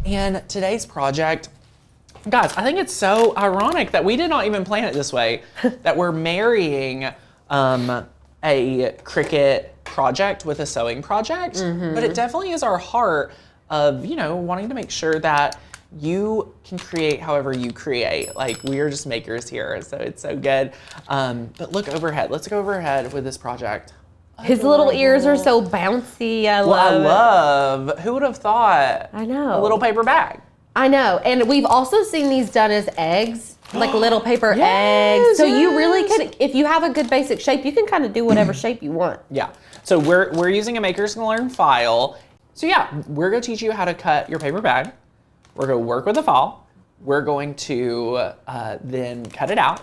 And today's project, guys, I think it's so ironic that we did not even plan it this way, that we're marrying a Cricut project with a sewing project, but it definitely is our heart of, you know, wanting to make sure that you can create however you create. Like, we are just makers here, so it's so good. But look overhead. Let's go overhead with this project. His little ears are so bouncy. I love. Who would have thought? I know. A little paper bag. I know. And we've also seen these done as eggs, like little paper eggs. So you really could, if you have a good basic shape, you can kind of do whatever shape you want. Yeah. So we're using a Makers Can Learn file. So yeah, we're gonna teach you how to cut your paper bag. We're gonna work with the file. We're going to then cut it out.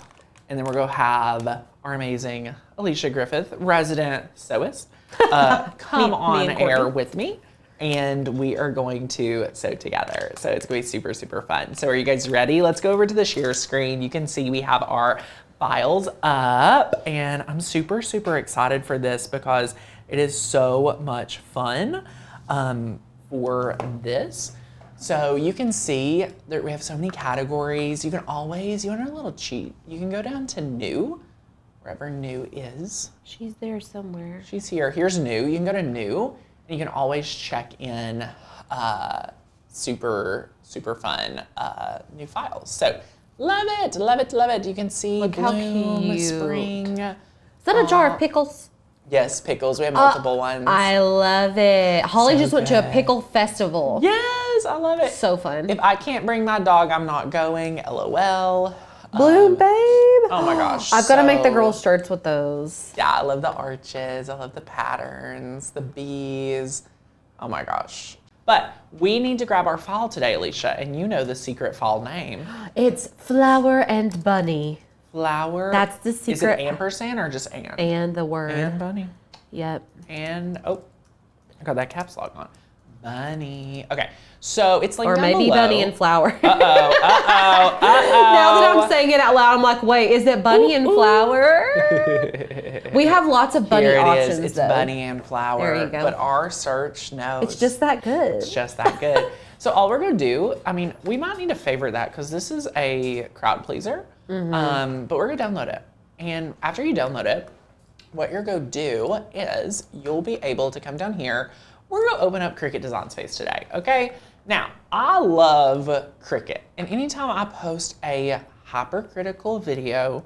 And then we're gonna have our amazing Alicia Griffith, resident sewist, come on air with me. And we are going to sew together. So it's going to be super, super fun. So are you guys ready? Let's go over to the share screen. You can see we have our files up, and I'm super, super excited for this because it is so much fun for this. So you can see that we have so many categories. You can always, you want a little cheat, you can go down to new, wherever new is. She's there somewhere. She's here. Here's new. You can go to new. And you can always check in super, super fun new files. So love it, love it, love it. You can see Look bloom, how cute. spring. Is that a jar of pickles? Yes, pickles. We have multiple ones. I love it. Holly So just went to a good. pickle festival. Yes, I love it. So fun. If I can't bring my dog, I'm not going. LOL. Bloom, babe. Oh my gosh. I've got to make the girls shirts with those. Yeah, I love the arches. I love the patterns, the bees. Oh my gosh. But we need to grab our file today, Alicia, and you know the secret file name. It's Flower and Bunny. Flower. That's the secret. Is it ampersand or just and? And the word. And bunny. Yep. And, oh, I got that caps lock on. Bunny. Okay, so it's linked Or down maybe below. Bunny and Flower. Uh-oh, uh-oh, uh-oh. Now that I'm saying it out loud, I'm like, wait, is it Bunny and Flower? We have lots of bunny Here it options, is. It's though. Bunny and Flower. There you go. But our search knows. It's just that good. It's just that good. So all we're gonna do, I mean, we might need to favorite that because this is a crowd pleaser, but we're gonna download it. And after you download it, what you're gonna do is you'll be able to come down here. We're gonna open up Cricut Design Space today, okay? Now, I love Cricut, and anytime I post a hypercritical video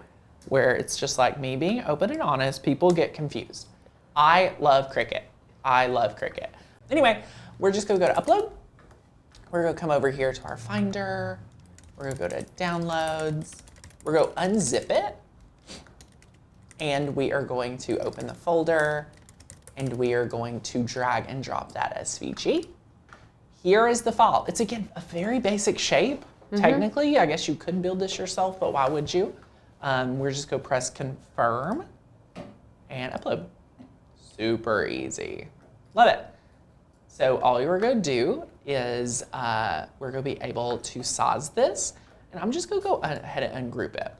where it's just like me being open and honest, people get confused. I love Cricut. I love Cricut. Anyway, we're just gonna go to upload. We're gonna come over here to our Finder. We're gonna go to downloads. We're gonna unzip it. And we are going to open the folder, and we are going to drag and drop that SVG. Here is the file. It's, again, a very basic shape. Technically, I guess you could build this yourself, but why would you? We're just gonna press confirm and upload. Super easy. Love it. So all you're gonna do is we're gonna be able to size this, and I'm just gonna go ahead and ungroup it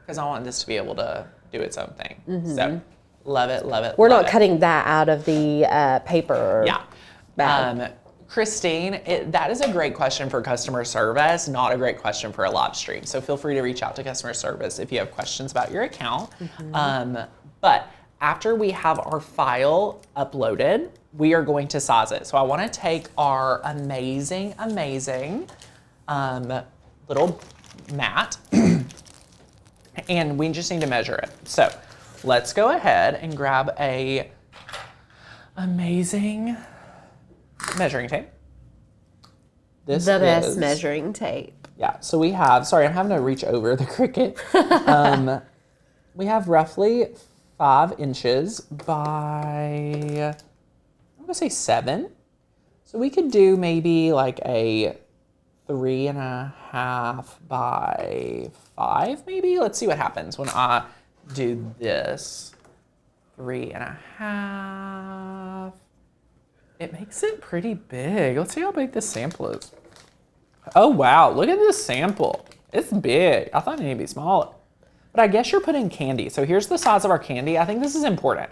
because I want this to be able to do its own thing. So love it, love it. We're love not it. cutting that out of the paper. Yeah. bag. Christine, that is a great question for customer service, not a great question for a live stream. So feel free to reach out to customer service if you have questions about your account. But after we have our file uploaded, we are going to size it. So I want to take our amazing, amazing little mat and we just need to measure it. So let's go ahead and grab a amazing measuring tape. This The best is measuring tape. Yeah, so we have, sorry, I'm having to reach over the Cricut. We have roughly 5 inches by, I'm gonna say 7. So we could do maybe like a 3.5 by 5, maybe. Let's see what happens when I do this. 3.5. It makes it pretty big. Let's see how big this sample is. Oh wow, look at this sample. It's big. I thought it needed to be smaller. But I guess you're putting candy. So here's the size of our candy. I think this is important.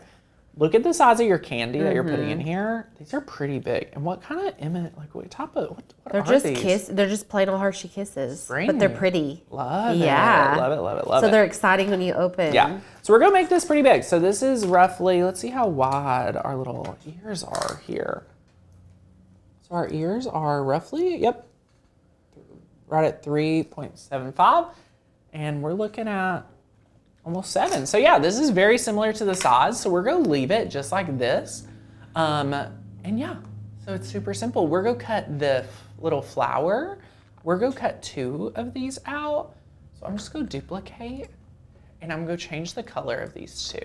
Look at the size of your candy that you're putting in Mm-hmm. here. These are pretty big. And what kind of like what type of what They're are just these? They're just plain old Hershey Kisses, Brand but they're new. pretty. Love Yeah. it. Love it. Love it. Love So it. they're exciting when you open. Yeah. So we're gonna make this pretty big. So this is roughly, let's see how wide our little ears are here. So our ears are roughly, yep, right at 3.75. And we're looking at almost 7. So yeah, this is very similar to the size. So we're gonna leave it just like this. And yeah, so it's super simple. We're gonna cut the little flower. We're gonna cut 2 of these out. So I'm just gonna duplicate and I'm gonna change the color of these 2.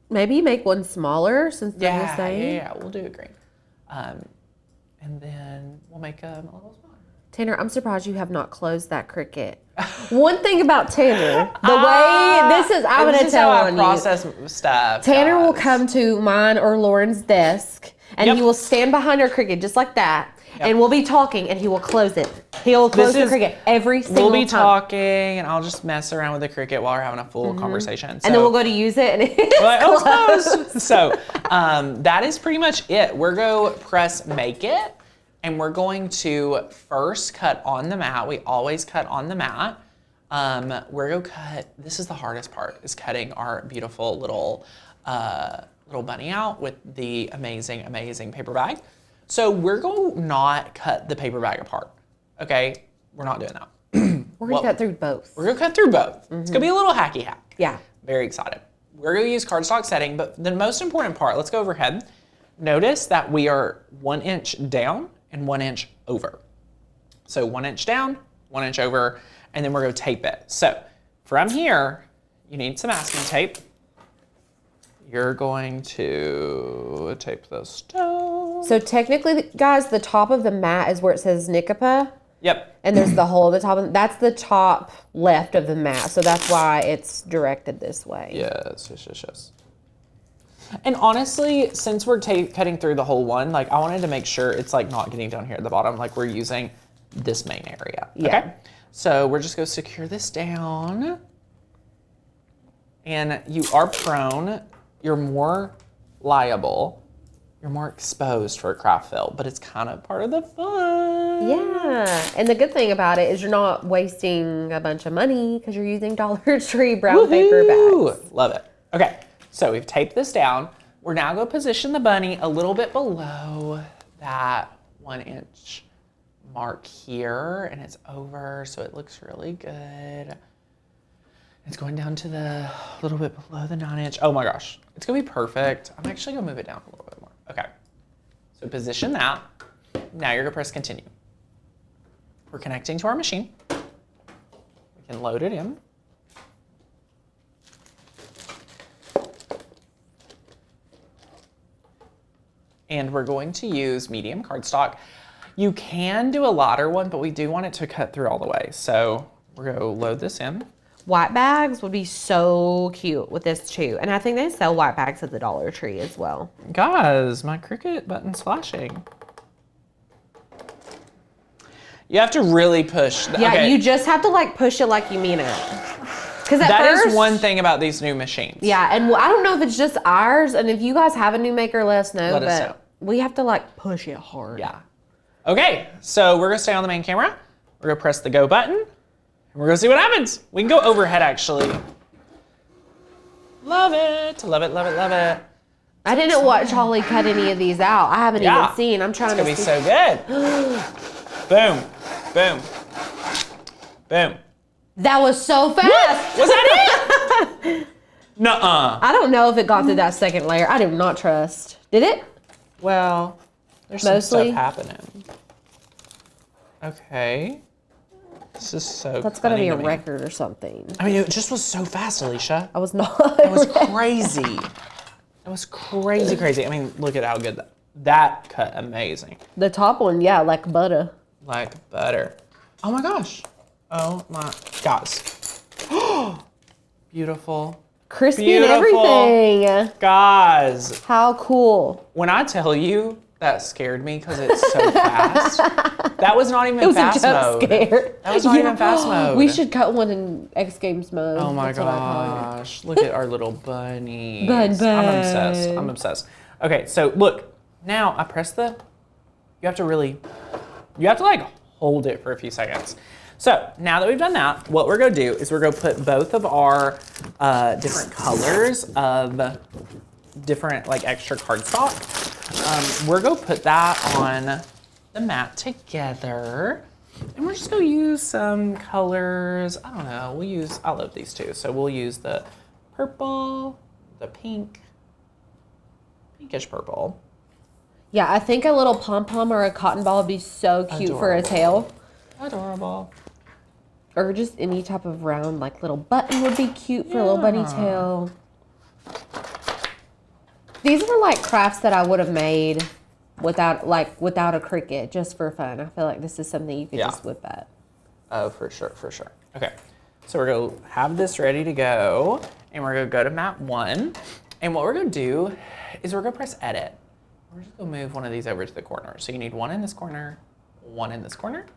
Maybe make one smaller since they're the Yeah, same. yeah, we'll do it green. And then we'll make them a little smaller. Tanner, I'm surprised you have not closed that Cricut. One thing about Tanner, the way this is, I'm This going to is tell how I on you. process stuff. Tanner will guys. come to mine or Lauren's desk, and Yep. he will stand behind our Cricut just like that, Yep. and we'll be talking, and he will close it. He'll close the Cricut every single We'll be time. talking, and I'll just mess around with the Cricut while we're having a full conversation. So, And then we'll go to use it, and it's we're like, oh, it's closed. closed. So that is pretty much it. We're going to press make it, and we're going to first cut on the mat. We always cut on the mat. We're going to cut, this is the hardest part, is cutting our beautiful little bunny out with the amazing, amazing paper bag. So we're going to not cut the paper bag apart, okay? We're not doing that. We're going to cut through both. We're going to cut through both. It's going to be a little hacky hack. Yeah. Very excited. We're going to use cardstock setting, but the most important part, let's go overhead. Notice that we are 1 inch down and 1 inch over. So 1 inch down, 1 inch over, and then we're going to tape it. So from here, you need some masking tape. You're going to tape this down. So technically, guys, the top of the mat is where it says Nikapa. Yep. And there's the hole at the top. That's the top left of the mat. So that's why it's directed this way. Yes, yes, yes, yes. And honestly, since we're cutting through the whole one, like I wanted to make sure it's like not getting down here at the bottom, like we're using this main area. Yeah. Okay. So we're just going to secure this down. And you are prone, you're more liable, you're more exposed for a craft fill, but it's kind of part of the fun. Yeah. And the good thing about it is you're not wasting a bunch of money because you're using Dollar Tree brown paper Woohoo! bags. Love it. Okay, so we've taped this down. We're now going to position the bunny a little bit below that 1 inch mark here, and it's over, so it looks really good. It's going down to the little bit below the 9 inch. Oh my gosh, it's gonna be perfect. I'm actually gonna move it down a little bit more. Okay, so position that. Now you're gonna press continue. We're connecting to our machine. We can load it in. And we're going to use medium cardstock. You can do a lighter one, but we do want it to cut through all the way. So we're gonna load this in. White bags would be so cute with this too. And I think they sell white bags at the Dollar Tree as well. Guys, my Cricut button's flashing. You have to really push. Yeah, okay. you just have to like push it like you mean it. Because at That first, is one thing about these new machines. Yeah, and I don't know if it's just ours, and if you guys have a new maker, let us know. Let us but know. we have to like push it hard. Yeah. Okay, so we're gonna stay on the main camera. We're gonna press the go button, and we're gonna see what happens. We can go overhead actually. Love it, love it, love it, love it. I didn't watch Holly cut any of these out. I haven't Yeah. even seen. I'm trying It's gonna to be see. so good. Boom, boom, boom. That was so fast. Was that it? Nuh-uh. I don't know if it got through that second layer. I do not trust. Did it? Well, there's Mostly. some stuff happening. Okay. This is so That's gotta funny be a to me. record or something. I mean, it just was so fast, Alicia. I was not. It was crazy. It was crazy, crazy. I mean, look at how good that cut. Amazing. The top one, yeah, like butter. Like butter. Oh my gosh. Oh my, guys. Beautiful. Crispy Beautiful. and everything. Guys, How cool. when I tell you that scared me because it's so fast. That was not even fast mode. Scare. That was not even fast mode. We should cut one in X Games mode. Oh my That's what I call it. gosh. Look at our little bunnies. Bun. I'm obsessed. I'm obsessed. Okay, so look. Now I press the, you have to like hold it for a few seconds. So now that we've done that, what we're gonna do is we're gonna put both of our different colors of different like extra cardstock. We're gonna put that on the mat together. And we're just gonna use some colors. I don't know, I love these two. So we'll use the purple, the pink, pinkish purple. Yeah, I think a little pom-pom or a cotton ball would be so cute for a tail. Adorable. Or just any type of round, like little button would be cute for a little bunny tail. These are like crafts that I would have made without a Cricut, just for fun. I feel like this is something you could just whip at. Oh, for sure, for sure. Okay, so we're gonna have this ready to go, and we're gonna go to mat 1. And what we're gonna do is we're gonna press edit. We're just gonna move one of these over to the corner. So you need one in this corner, one in this corner.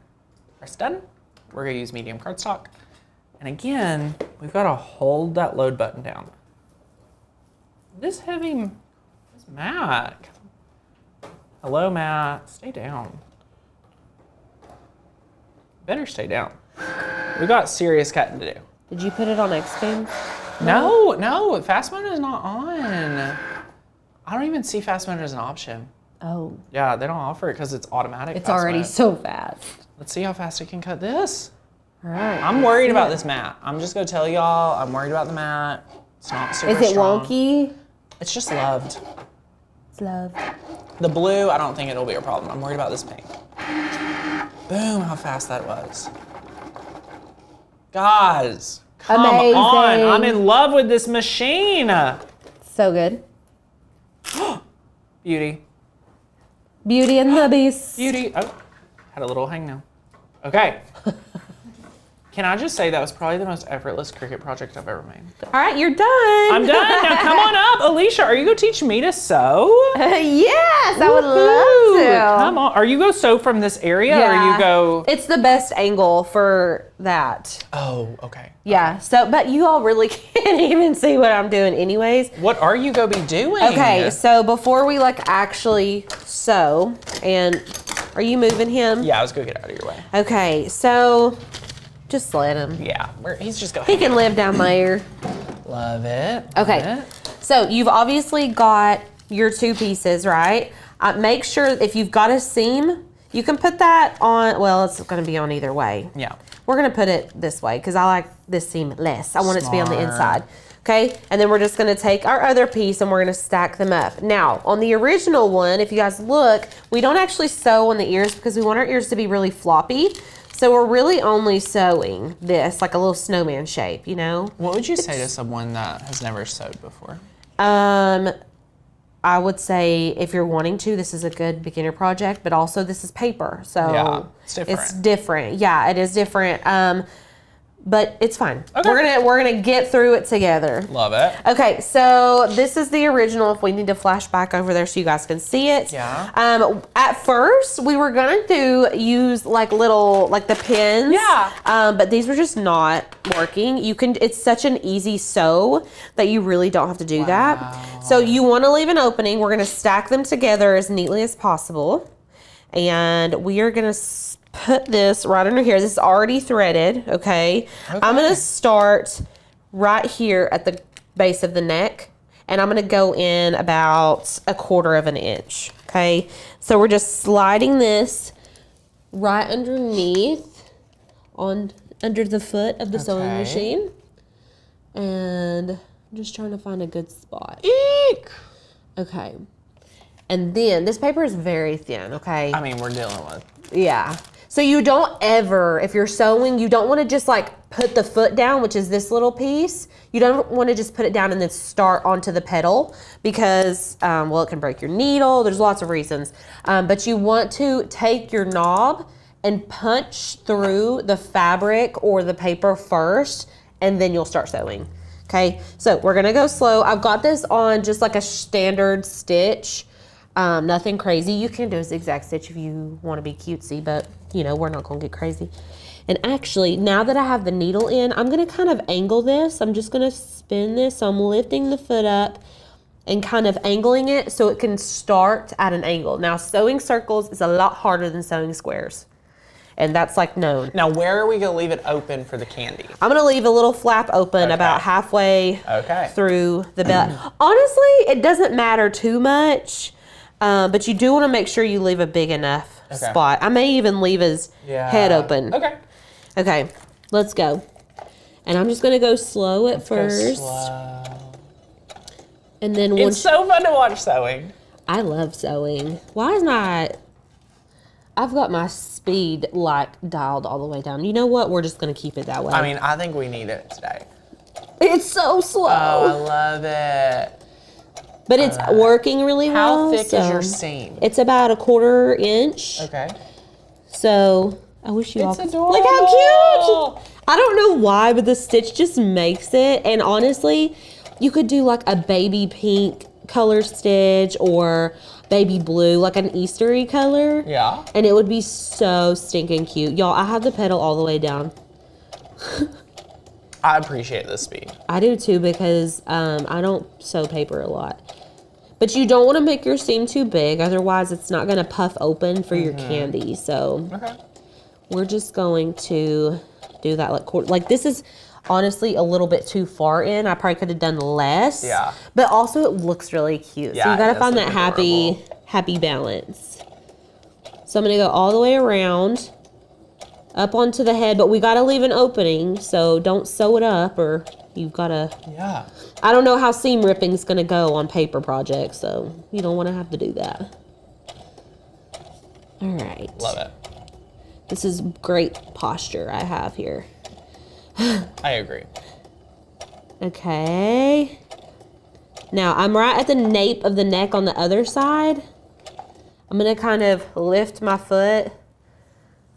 Press done. We're gonna use medium cardstock. And again, we've gotta hold that load button down. This Matt. Hello, Matt. Stay down. Better stay down. We got serious cutting to do. Did you put it on X Games? No, fast mode is not on. I don't even see fast mode as an option. Oh. Yeah, they don't offer it because it's automatic. It's already so fast. Let's see how fast it can cut this. All right. I'm worried about this mat. I'm just gonna tell y'all, I'm worried about the mat. It's not super strong. Is it wonky? It's just loved. It's loved. The blue, I don't think it'll be a problem. I'm worried about this pink. Boom, how fast that was. Guys, come on. I'm in love with this machine. So good. Beauty. Beauty and the Beast. Beauty. Oh, had a little hangnail. Okay. Can I just say that was probably the most effortless Cricut project I've ever made. All right, you're done. I'm done. Now come on up. Alicia, are you going to teach me to sew? Yes, I would love to. Come on. Are you go sew from this area or you go? It's the best angle for that. Oh, okay. Yeah, so, but you all really can't even see what I'm doing anyways. What are you going to be doing? Okay, so before we like actually sew, and are you moving him? Yeah, I was going to get out of your way. Okay, so just let him. Yeah, he's just going. He can live down there. Love it. Okay, so you've obviously got your 2 pieces, right? Make sure if you've got a seam, you can put that on, well, it's going to be on either way. Yeah. We're going to put it this way because I like this seam less. I want it to be on the inside. Okay, and then we're just going to take our other piece and we're going to stack them up. Now, on the original one, if you guys look, we don't actually sew on the ears because we want our ears to be really floppy. So we're really only sewing this like a little snowman shape, you know? What would you say to someone that has never sewed before? I would say if you're wanting to, this is a good beginner project, but also this is paper. So yeah, it's different. It's different. Yeah, it is different. But it's fine. Okay. We're gonna get through it together. Love it. Okay, so this is the original. If we need to flash back over there so you guys can see it. Yeah. At first we were gonna use like the pins. Yeah. But these were just not working. It's such an easy sew that you really don't have to do that. So you want to leave an opening. We're gonna stack them together as neatly as possible, and we are gonna put this right under here. This is already threaded, okay? I'm gonna start right here at the base of the neck, and I'm gonna go in about 1/4 of an inch, okay? So we're just sliding this right underneath, under the foot of the sewing machine. And I'm just trying to find a good spot. Eek! Okay. And then, this paper is very thin, okay? I mean, we're dealing with. Yeah. So you don't ever, if you're sewing, you don't want to just like put the foot down, which is this little piece. You don't want to just put it down and then start onto the pedal because, well, it can break your needle. There's lots of reasons. But you want to take your knob and punch through the fabric or the paper first, and then you'll start sewing. Okay, so we're gonna go slow. I've got this on just like a standard stitch. Nothing crazy. You can do a zigzag stitch if you want to be cutesy, but you know, we're not going to get crazy. And actually, now that I have the needle in, I'm going to kind of angle this. I'm just going to spin this. So I'm lifting the foot up and kind of angling it so it can start at an angle. Now, sewing circles is a lot harder than sewing squares. And that's like known. Now, where are we going to leave it open for the candy? I'm going to leave a little flap open about halfway through the belly. Honestly, it doesn't matter too much, but you do want to make sure you leave a big enough spot. I may even leave his head open. Okay, let's go. And I'm just going to go slow at first. And then it's so fun to watch sewing. I love sewing. Why is not... I've got my speed like dialed all the way down. You know what? We're just going to keep it that way. I mean, I think we need it today. It's so slow. Oh, I love it. But it's working really well. How thick is your seam? It's about 1/4 inch. Okay. So I wish you all could. It's adorable. Look how cute. I don't know why, but the stitch just makes it. And honestly, you could do like a baby pink color stitch or baby blue, like an Eastery color. Yeah. And it would be so stinking cute. Y'all, I have the pedal all the way down. I appreciate this speed. I do too, because I don't sew paper a lot. But you don't want to make your seam too big, otherwise it's not going to puff open for your candy. So we're just going to do that like this is honestly a little bit too far in. I probably could have done less. Yeah. But also it looks really cute. Yeah, so you got to find that happy balance. So I'm going to go all the way around up onto the head, but we got to leave an opening, so don't sew it up or you've got to... Yeah. I don't know how seam ripping is going to go on paper projects, so you don't want to have to do that. All right. Love it. This is great posture I have here. I agree. Okay. Now, I'm right at the nape of the neck on the other side. I'm going to kind of lift my foot.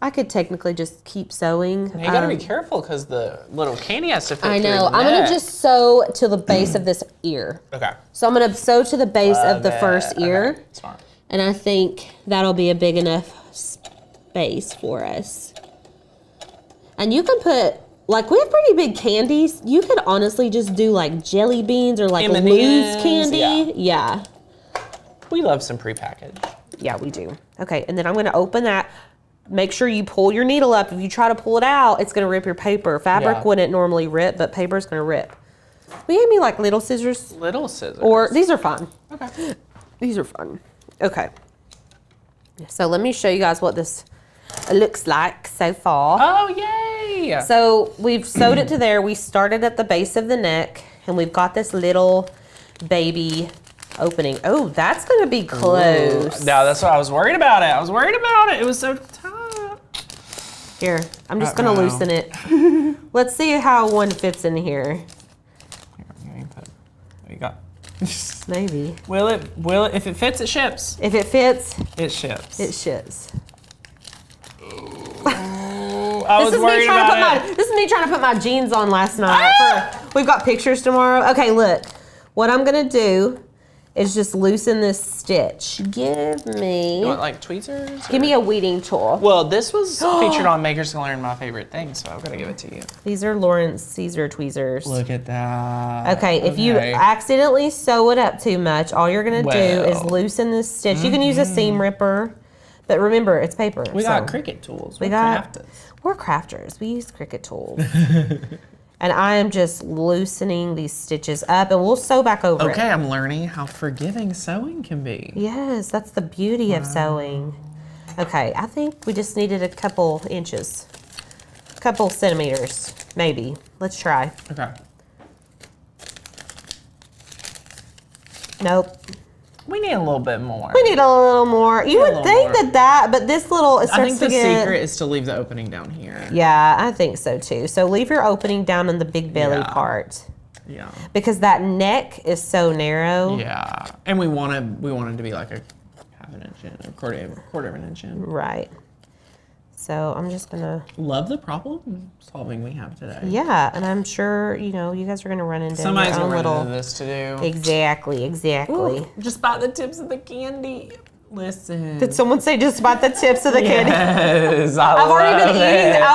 I could technically just keep sewing. You got to be careful because the little candy has to fit I know. through the I'm going neck. to just sew to the base of this ear. Okay. So I'm going to sew to the base of the first ear. Okay. Smart. And I think that'll be a big enough space for us. And you can put, like, we have pretty big candies. You could honestly just do like jelly beans or like loose candy. Yeah. We love some prepackaged. Yeah, we do. Okay, and then I'm going to open that. Make sure you pull your needle up. If you try to pull it out, it's going to rip your paper. Fabric wouldn't normally rip, but paper's going to rip. We gave me like little scissors. Little scissors. Or these are fun. Okay. These are fun. Okay. So let me show you guys what this looks like so far. Oh, yay! So we've sewed it to there. We started at the base of the neck, and we've got this little baby opening. Oh, that's going to be close. No, that's what I was worried about it. I was worried about it. It was so tight. Here, I'm just going to loosen it. Let's see how one fits in here. Here you go. Maybe. Will it, if it fits, it ships. If it fits, it ships. It ships. I was worried about it. This is me trying to put my jeans on last night. We've got pictures tomorrow. Okay, look. What I'm going to do is just loosen this stitch. Give me... You want like tweezers? Give me a weeding tool. Well, this was featured on Maker's Gallery, my favorite thing, so I've got to give it to you. These are Lawrence Caesar tweezers. Look at that. Okay, if you accidentally sew it up too much, all you're going to do is loosen this stitch. You can use a seam ripper, but remember, it's paper. We got Cricut tools. We're crafters. We use Cricut tools. And I am just loosening these stitches up, and we'll sew back over it. Okay, I'm learning how forgiving sewing can be. Yes, that's the beauty of sewing. Okay, I think we just needed a couple inches. A couple centimeters, maybe. Let's try. Okay. Nope. We need a little bit more. We need a little more. You would think but this little, it starts I think to the get... secret is to leave the opening down here. Yeah, I think so too. So leave your opening down in the big belly part. Yeah. Because that neck is so narrow. Yeah. And we wanted to be like a half an inch in, a quarter of an inch in. Right. So I'm just gonna. Love the problem solving we have today. Yeah, and I'm sure, you know, you guys are gonna run into Somebody's your own gonna little. run into this to do. Exactly. Ooh, just bite the tips of the candy. Listen. Did someone say just bite the tips of the candy? Yes, I've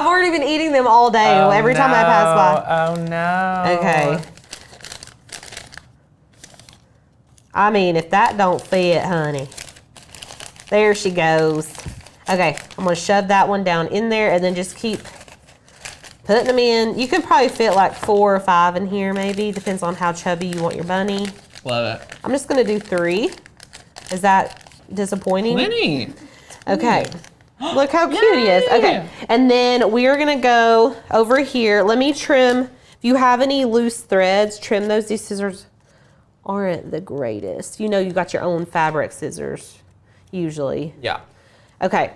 already been eating them all day. Every time I pass by. Oh no. Okay. I mean, if that don't fit, honey. There she goes. Okay, I'm gonna shove that one down in there and then just keep putting them in. You can probably fit like 4 or 5 in here maybe. Depends on how chubby you want your bunny. Love it. I'm just gonna do 3. Is that disappointing? Plenty. Okay. Look how cute he is. Okay. And then we are gonna go over here. Let me trim. If you have any loose threads, trim those. These scissors aren't the greatest. You know you got your own fabric scissors, usually. Yeah. Okay.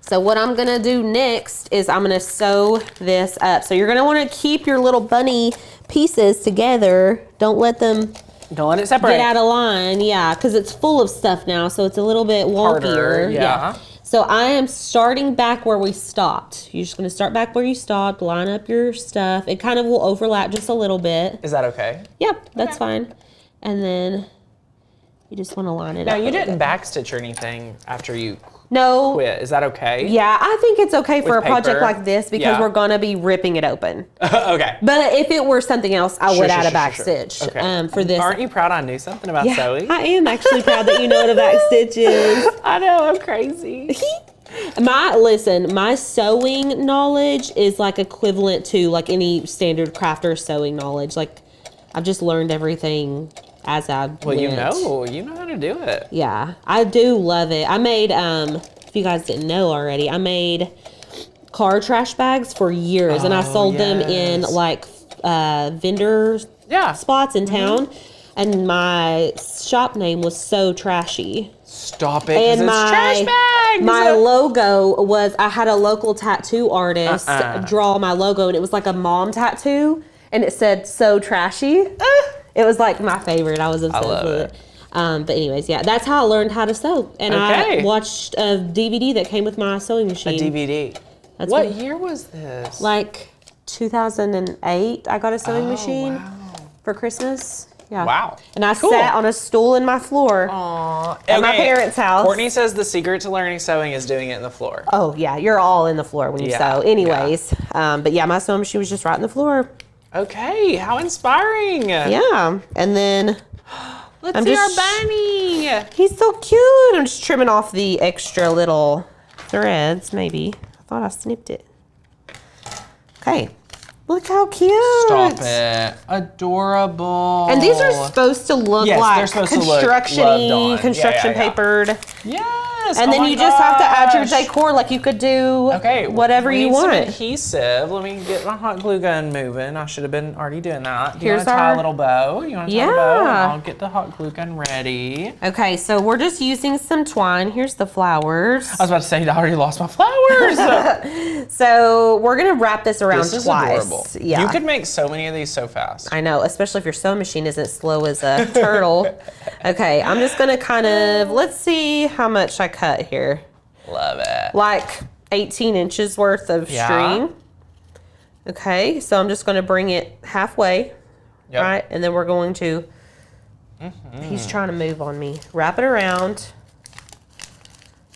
So what I'm gonna do next is I'm gonna sew this up. So you're gonna wanna keep your little bunny pieces together. Don't let them it separate. get out of line. Yeah, because it's full of stuff now, so it's a little bit wonkier. Harder, yeah. So I am starting back where we stopped. You're just gonna start back where you stopped, line up your stuff. It kind of will overlap just a little bit. Is that okay? Yep, that's fine. And then you just wanna line it Now up. you didn't backstitch or anything after you No. quit. Is that okay? Yeah, I think it's okay for With a project paper? like this because Yeah. we're gonna be ripping it open. Okay. But if it were something else, I would add a back Sure. stitch Okay. for this. Aren't you proud I knew something about Yeah, sewing? I am actually proud that you know what a back stitch is. I know, I'm crazy. My sewing knowledge is like equivalent to like any standard crafter sewing knowledge. Like I've just learned everything as I Well, went. you know how to do it. Yeah, I do love it. I made if you guys didn't know already, I made car trash bags for years, and I sold them in yes. like vendor Yeah. spots in town. And my shop name was So Trashy. Stop it, 'cause And it's trash bags. my logo was, I had a local tattoo artist draw my logo, and it was like a mom tattoo, and it said So Trashy. It was like my favorite. I was obsessed love with it. But anyways, yeah, that's how I learned how to sew. And Okay. I watched a DVD that came with my sewing A machine. DVD. That's What what- year was this? Like 2008, I got a sewing machine wow. for Christmas. Yeah. Wow. And I Cool. sat on a stool in my floor. Aw. At my parents' house. Courtney says the secret to learning sewing is doing it in the floor. Oh yeah, you're all in the floor when you Yeah, sew. Anyways, but yeah, my sewing machine was just right in the floor. Okay, how inspiring. Yeah, and then Let's I'm see just- our bunny. he's so cute. I'm just trimming off the extra little threads. Maybe I thought I snipped it. Okay, look how cute. Stop it. Adorable. And these are supposed to look Yes, they're like supposed to look loved construction-y, on. Yeah, construction yeah, yeah. papered. Yes. And oh then my you just have to add your gosh. decor, like you could do whatever we you need some want. adhesive. Let me get my hot glue gun moving. I should have been already doing that. Do you Here's want to tie our- a little bow? You want to tie a bow? And Yeah. I'll get the hot glue gun ready. Okay, so we're just using some twine. Here's the flowers. I was about to say I already lost my flowers. So we're gonna wrap this around This is twice. adorable. Yeah. You could make so many of these so fast. I know, especially if your sewing machine isn't slow as a turtle. Okay, I'm just gonna kind of, let's see how much I cut here. Love it. Like 18 inches worth of Yeah. string. Okay, so I'm just gonna bring it halfway, Yep. right? And then we're going to, he's trying to move on me. Wrap it around.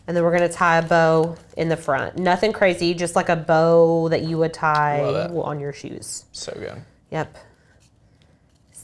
And then we're gonna tie a bow in the front. Nothing crazy, just like a bow that you would tie Love it. on your shoes. So good. Yep.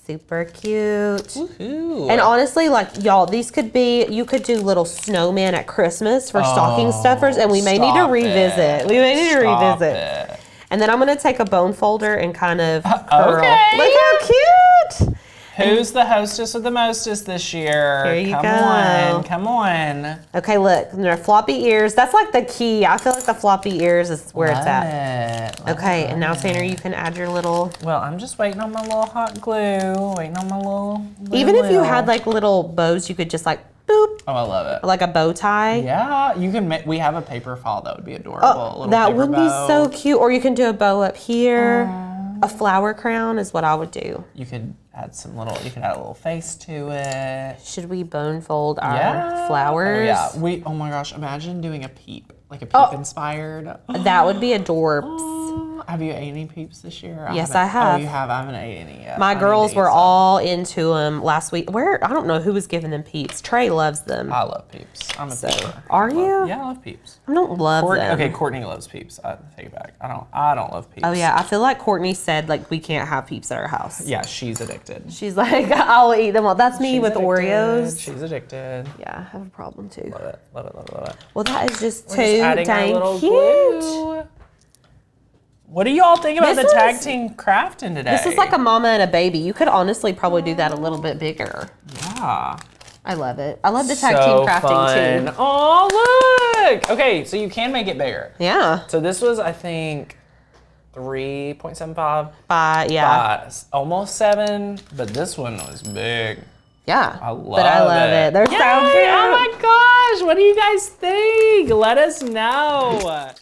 Super cute. Woohoo. And honestly, like y'all, these could be, you could do little snowmen at Christmas for stocking stuffers, and we may need to stop revisit. it. We may need to Stop revisit. it. And then I'm gonna take a bone folder and kind of curl. okay. Look how cute! Who's the hostess or the mostest this year? Here you come go. on, come on. Okay, look, and there are floppy ears. That's like the key. I feel like the floppy ears is where it's at. Okay, and now Tanner, you can add your little. Well, I'm just waiting on my little hot glue. Waiting on my little. Even if you little- had like little bows, you could just like boop, Oh, I love it. like a bow tie. Yeah, you can make. We have a paper file that would be adorable. A Oh, little that paper would be bow. so cute. Or you can do a bow up here. A flower crown is what I would do. You could add some little. You could add a little face to it. Should we bone fold our Yeah. flowers? Oh, yeah. Oh my gosh! Imagine doing a peep like a peep inspired. That would be adorbs. Have you ate any Peeps this year? Yes, I have. Oh, you have? I haven't ate any yet. My girls were all into them last week. I don't know who was giving them Peeps. Trey loves them. I love Peeps. I'm a Peeper. Are you? Yeah, I love Peeps. I don't love them. Okay, Courtney loves Peeps. I take it back. I don't love Peeps. Oh yeah, I feel like Courtney said like we can't have Peeps at our house. Yeah, she's addicted. She's like, I'll eat them all. That's me with addicted. Oreos. She's addicted. Yeah, I have a problem too. Love it, love it, love it, love it. Well, that is just We're too just adding our dang little cute. glue. What do y'all think about This the tag one's- team crafting today? This is like a mama and a baby. You could honestly probably do that a little bit bigger. Yeah. I love it. I love the tag team crafting too. Oh, look. Okay, so you can make it bigger. Yeah. So this was, I think, 3.75 Yeah. by almost 7, but this one was big. Yeah. I love But I love it. They're so Yay! cute. Oh my gosh, what do you guys think? Let us know.